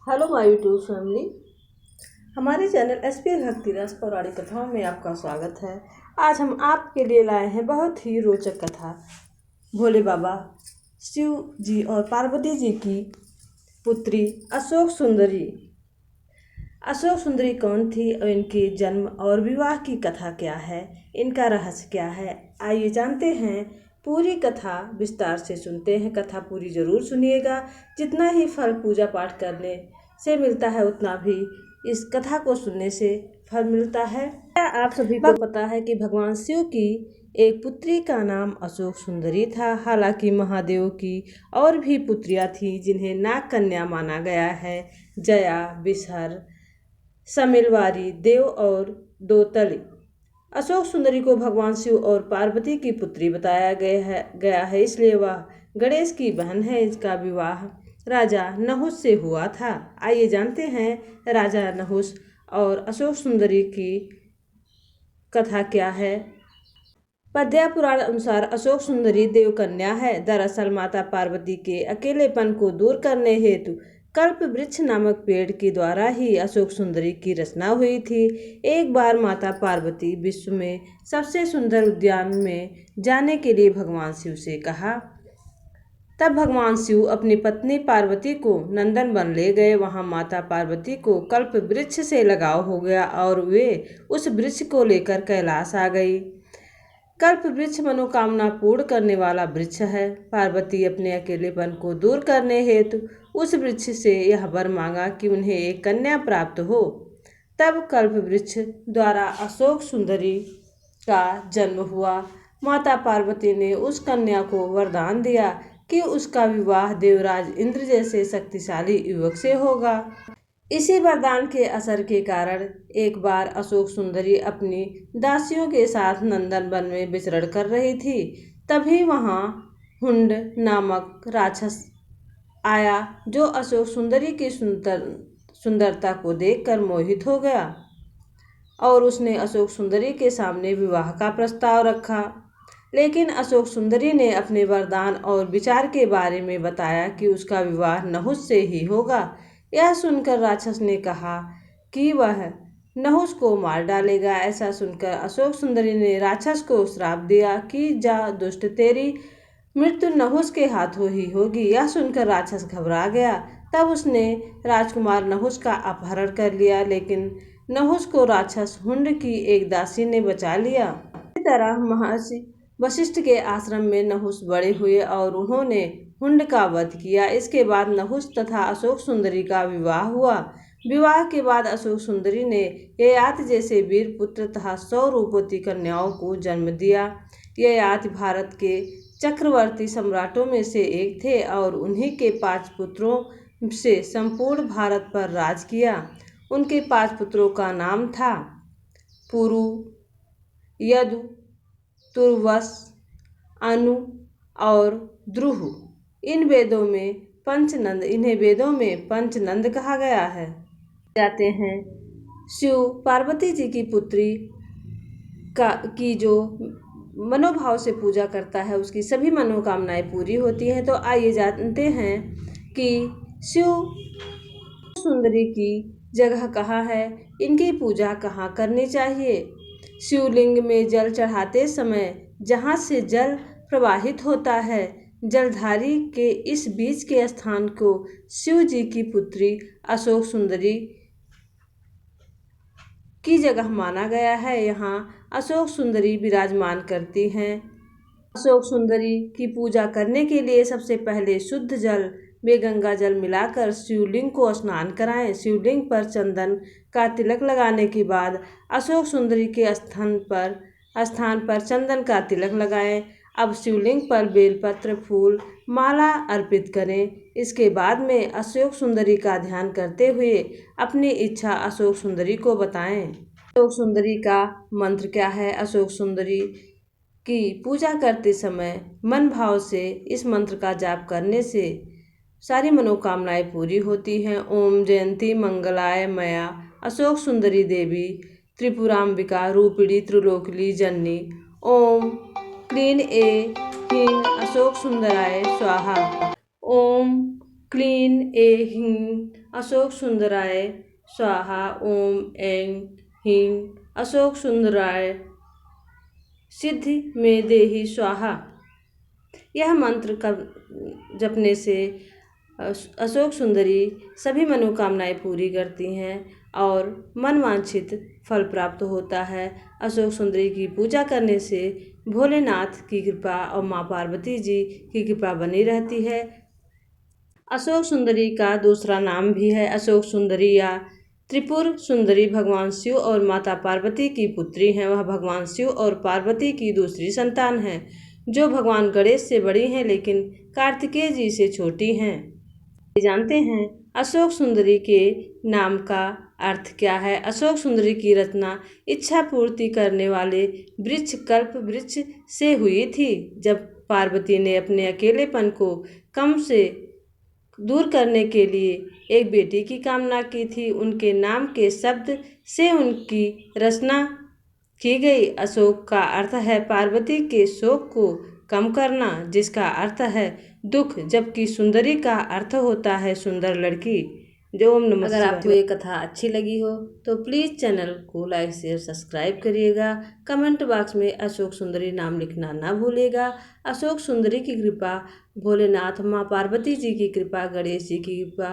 Hello my YouTube family. हमारे channel SP भक्ति रस पौराणिक कथाओं में आपका स्वागत है। आज हम आपके लिए लाए हैं बहुत ही रोचक कथा। भोले बाबा, शिव जी और पार्वती जी की पुत्री अशोक सुंदरी। अशोक सुंदरी कौन थी और इनके जन्म और विवाह की कथा क्या है, इनका रहस्य क्या है, आइए जानते हैं। पूरी कथा विस्तार से सुनते हैं। कथा पूरी जरूर सुनिएगा। जितना ही फल पूजा पाठ करने से मिलता है उतना भी इस कथा को सुनने से फल मिलता है। क्या आप सभी को पता है कि भगवान शिव की एक पुत्री का नाम अशोक सुंदरी था। हालांकि महादेव की और भी पुत्रियां थीं जिन्हें नाग कन्या माना गया है। जया, बिसहर, समिलवारी, देव और दोतली। अशोक सुंदरी को भगवान शिव और पार्वती की पुत्री बताया गया है, इसलिए वह गणेश की बहन है। इसका विवाह राजा नहुस से हुआ था। आइए जानते हैं राजा नहुस और अशोक सुंदरी की कथा क्या है। पद्या पुराण अनुसार अशोक सुंदरी देवकन्या है। दरअसल माता पार्वती के अकेलेपन को दूर करने हेतु कल्प वृक्ष नामक पेड़ के द्वारा ही अशोक सुंदरी की रचना हुई थी। एक बार माता पार्वती विश्व में सबसे सुंदर उद्यान में जाने के लिए भगवान शिव से कहा। तब भगवान शिव अपनी पत्नी पार्वती को नंदन वन ले गए। वहां माता पार्वती को कल्प वृक्ष से लगाव हो गया और वे उस वृक्ष को लेकर कैलाश आ गई। कल्प वृक्ष मनोकामना पूर्ण करने वाला वृक्ष है। पार्वती अपने अकेलेपन को दूर करने हेतु उस वृक्ष से यह वर मांगा कि उन्हें एक कन्या प्राप्त हो। तब कल्प वृक्ष द्वारा अशोक सुंदरी का जन्म हुआ। माता पार्वती ने उस कन्या को वरदान दिया कि उसका विवाह देवराज इंद्र जैसे शक्तिशाली युवक से होगा। इसी वरदान के असर के कारण एक बार अशोक सुंदरी अपनी दासियों के साथ नंदन वन में विचरण कर रही थी। तभी वहां हुंड नामक राक्षस आया जो अशोक सुंदरी की सुंदरता को देखकर मोहित हो गया और उसने अशोक सुंदरी के सामने विवाह का प्रस्ताव रखा। लेकिन अशोक सुंदरी ने अपने वरदान और विचार के बारे में बताया कि उसका विवाह नहुस से ही होगा। यह सुनकर राक्षस ने कहा कि वह नहुस को मार डालेगा। ऐसा सुनकर अशोक सुंदरी ने राक्षस को श्राप दिया कि जा दुष्ट, तेरी मृत्यु नहुस के हाथों ही होगी। यह सुनकर राक्षस घबरा गया। तब उसने राजकुमार नहुस का अपहरण कर लिया, लेकिन नहुस को राक्षस हुंड की एक दासी ने बचा लिया। इसी तरह महर्षि वशिष्ठ के आश्रम में नहुस बड़े हुए और उन्होंने हुंड का वध किया। इसके बाद नहुस तथा अशोक सुंदरी का विवाह हुआ। विवाह के बाद अशोक सुंदरी ने ययाति जैसे वीर पुत्र तथा 100 रूपवती कन्याओं को जन्म दिया। ययाति भारत के चक्रवर्ती सम्राटों में से एक थे और उन्हीं के 5 पुत्रों से संपूर्ण भारत पर राज किया। उनके 5 पुत्रों का नाम था पुरु, यदु, तुर्वस, अनु और द्रुह। इन्हें वेदों में पंचनंद कहा गया है। जाते हैं शिव पार्वती जी की पुत्री की जो मनोभाव से पूजा करता है उसकी सभी मनोकामनाएं पूरी होती हैं। तो आइए जानते हैं कि शिव सुंदरी की जगह कहाँ है, इनकी पूजा कहाँ करनी चाहिए। शिवलिंग में जल चढ़ाते समय जहाँ से जल प्रवाहित होता है, जलधारी के इस बीच के स्थान को शिव जी की पुत्री अशोक सुंदरी की जगह माना गया है। यहाँ अशोक सुंदरी विराजमान करती हैं। अशोक सुंदरी की पूजा करने के लिए सबसे पहले शुद्ध जल में गंगा जल मिलाकर शिवलिंग को स्नान कराएं। शिवलिंग पर चंदन का तिलक लगाने के बाद अशोक सुंदरी के स्थान पर चंदन का तिलक लगाएं। अब शिवलिंग पर बेलपत्र, फूल, माला अर्पित करें। इसके बाद में अशोक सुंदरी का ध्यान करते हुए अपनी इच्छा अशोक सुंदरी को बताएं। अशोक सुंदरी का मंत्र क्या है। अशोक सुंदरी की पूजा करते समय मन भाव से इस मंत्र का जाप करने से सारी मनोकामनाएं पूरी होती हैं। ओम जयंती मंगलाय मया अशोक सुंदरी देवी त्रिपुरांबिका रूपिणी त्रिलोकली जननी। ओम क्लीन ए ह्रीं अशोक सुंदराय स्वाहा। ओम क्लीं ऐं अशोक सुंदराय स्वाहा। ओम ऐं ह्रीं अशोक सुंदराय सिद्धि में देहि स्वाहा। यह मंत्र का जपने से अशोक सुंदरी सभी मनोकामनाएं पूरी करती हैं और मनवांछित फल प्राप्त होता है। अशोक सुंदरी की पूजा करने से भोलेनाथ की कृपा और माँ पार्वती जी की कृपा बनी रहती है। अशोक सुंदरी का दूसरा नाम भी है अशोक सुंदरी या त्रिपुर सुंदरी। भगवान शिव और माता पार्वती की पुत्री हैं। वह भगवान शिव और पार्वती की दूसरी संतान है, जो भगवान गणेश से बड़ी हैं लेकिन कार्तिकेय जी से छोटी हैं। जानते हैं अशोक सुंदरी के नाम का अर्थ क्या है। अशोक सुंदरी की रचना इच्छा पूर्ति करने वाले वृक्ष कल्प वृक्ष से हुई थी। जब पार्वती ने अपने अकेलेपन को कम से दूर करने के लिए एक बेटी की कामना की थी, उनके नाम के शब्द से उनकी रचना की गई। अशोक का अर्थ है पार्वती के शोक को कम करना, जिसका अर्थ है दुख, जबकि सुंदरी का अर्थ होता है सुंदर लड़की। जो ओम नमः शिवाय। अगर आपको ये कथा अच्छी लगी हो तो प्लीज़ चैनल को लाइक शेयर सब्सक्राइब करिएगा। कमेंट बॉक्स में अशोक सुंदरी नाम लिखना ना भूलिएगा। अशोक सुंदरी की कृपा, भोलेनाथ, माँ पार्वती जी की कृपा, गणेश जी की कृपा,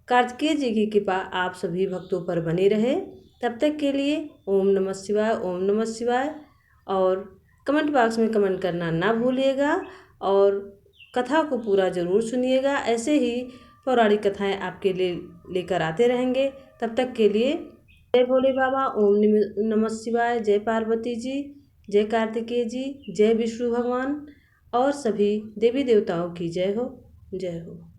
कार्तिकेय जी की कृपा आप सभी भक्तों पर बनी रहे। तब तक के लिए ओम नमः शिवाय, ओम नमः शिवाय। और कमेंट बॉक्स में कमेंट करना ना भूलिएगा और कथा को पूरा ज़रूर सुनिएगा। ऐसे ही पौराणिक कथाएं आपके लिए लेकर आते रहेंगे। तब तक के लिए जय भोले बाबा, ओम नमः शिवाय, जय पार्वती जी, जय कार्तिकेय जी, जय विष्णु भगवान और सभी देवी देवताओं की जय हो, जय हो।